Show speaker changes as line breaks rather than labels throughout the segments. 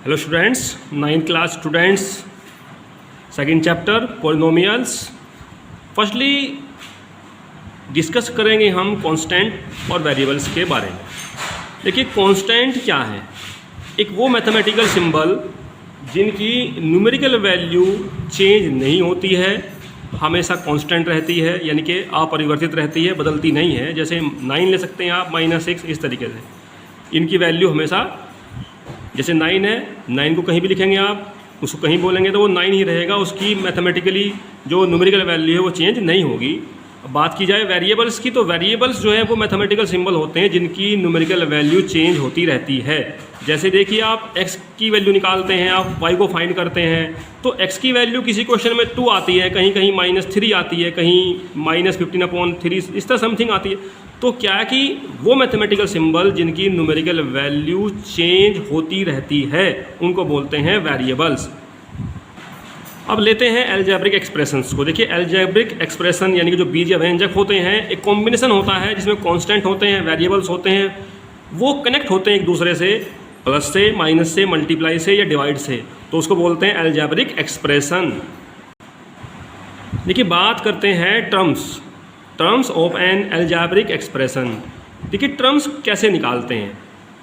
Hello students, 9th class students, second chapter polynomials. Firstly discuss करेंगे हम constant और variables के बारे में। देखिए कांस्टेंट क्या है? एक वो मैथमेटिकल सिंबल जिनकी न्यूमेरिकल वैल्यू चेंज नहीं होती है, हमेशा कांस्टेंट रहती है, यानी कि अपरिवर्तित रहती है, बदलती नहीं है। जैसे 9 ले सकते हैं आप, -6, इस तरीके से इनकी वैल्यू हमेशा, जैसे 9 है, 9 को कहीं भी लिखेंगे आप, उसको कहीं बोलेंगे तो वो 9 ही रहेगा, उसकी मैथमेटिकली जो न्यूमेरिकल वैल्यू है वो चेंज नहीं होगी। अब बात की जाए वेरिएबल्स की, तो वेरिएबल्स जो है वो मैथमेटिकल सिंबल होते हैं जिनकी न्यूमेरिकल वैल्यू चेंज होती रहती है। जैसे देखिए आप x की वैल्यू निकालते हैं, आप y को फाइंड करते हैं, तो x की वैल्यू किसी क्वेश्चन में 2 आती है, कहीं कहीं -3 आती है, कहीं -15/3, इस तरह समथिंग आती है। तो क्या है कि वो मैथमेटिकल सिंबल जिनकी न्यूमेरिकल वैल्यू चेंज होती रहती है उनको बोलते हैं वेरिएबल्स। अब लेते हैं अलजेब्रिक एक्सप्रेशंस को। देखिए अलजेब्रिक एक्सप्रेशन यानी कि जो बीजीय व्यंजक होते हैं, एक कॉम्बिनेशन होता है जिसमें कांस्टेंट होते हैं, वेरिएबल्स होते हैं, वो कनेक्ट होते हैं एक दूसरे से, प्लस से, माइनस से, मल्टीप्लाई से या डिवाइड से, तो उसको बोलते हैं अलजेब्रिक एक्सप्रेशन। देखिए बात करते हैं terms of N algebraic expression. देखिए टर्म्स कैसे निकालते हैं।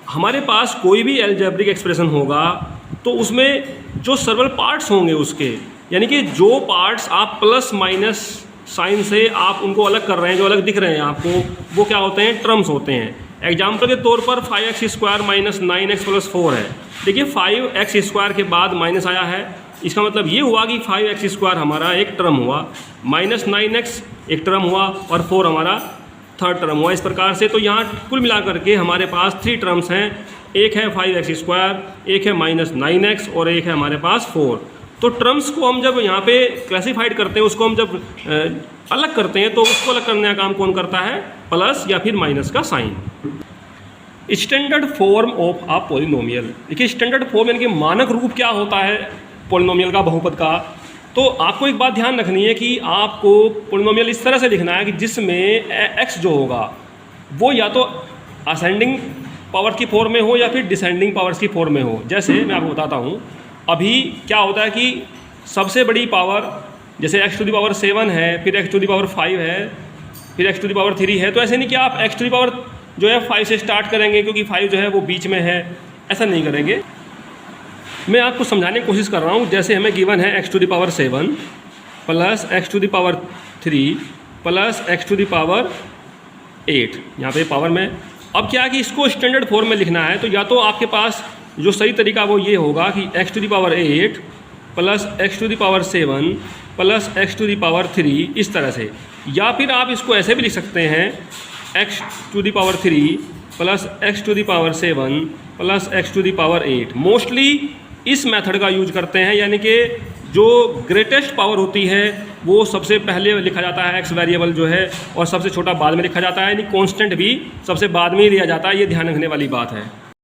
हमारे पास कोई भी अलजेब्रिक एक्सप्रेशन होगा तो उसमें जो सर्वल पार्ट्स होंगे उसके, यानी कि जो पार्ट्स आप प्लस माइनस साइन से आप उनको अलग कर रहे हैं, जो अलग दिख रहे हैं आपको, वो क्या होते हैं? टर्म्स होते हैं। एग्जाम्पल के तौर पर 5x² - 9x + 4 है। देखिए 5x² के बाद माइनस आया है, इसका मतलब ये हुआ कि 5x² हमारा एक टर्म हुआ, -9x एक टर्म हुआ और 4 हमारा थर्ड टर्म हुआ। इस प्रकार से तो यहाँ कुल मिलाकर के हमारे पास 3 टर्म्स हैं। एक है 5x², एक है -9x और एक है हमारे पास 4। तो टर्म्स को हम जब यहाँ पे क्लासिफाइड करते हैं, उसको हम जब अलग करते हैं, तो उसको अलग करने का काम कौन करता है? प्लस या फिर माइनस का sign. Standard form of a polynomial. देखिए स्टैंडर्ड फॉर्म यानी कि मानक रूप क्या होता है पॉलिनोमियल का, बहुपद का। तो आपको एक बात ध्यान रखनी है कि आपको पॉलिनोमियल इस तरह से लिखना है कि जिसमें x जो होगा वो या तो असेंडिंग पावर की फॉर्म में हो या फिर डिसेंडिंग पावर्स की फॉर्म में हो। जैसे मैं आपको बताता हूँ, अभी क्या होता है कि सबसे बड़ी पावर जैसे x⁻7 है, फिर x�5 है, फिर x�3 है, तो ऐसे नहीं कि आप x जो है 5 से स्टार्ट करेंगे क्योंकि 5 जो है वो बीच में है, ऐसा नहीं करेंगे। मैं आपको समझाने की कोशिश कर रहा हूँ। जैसे हमें गिवन है x�7 + x⁻3 + x�8, यहाँ पे पावर में। अब क्या है कि इसको स्टैंडर्ड फॉर्म में लिखना है, तो या तो आपके पास जो सही तरीका वो ये होगा कि x�8 + x�7 + x�3, इस तरह से। या फिर आप इसको ऐसे भी लिख सकते हैं x�3 + x�7 + x�8। मोस्टली इस मेथड का यूज करते हैं, यानी कि जो ग्रेटेस्ट पावर होती है वो सबसे पहले लिखा जाता है, x वेरिएबल जो है, और सबसे छोटा बाद में लिखा जाता है, यानी कांस्टेंट भी सबसे बाद में ही लिया जाता है। ये ध्यान रखने वाली बात है।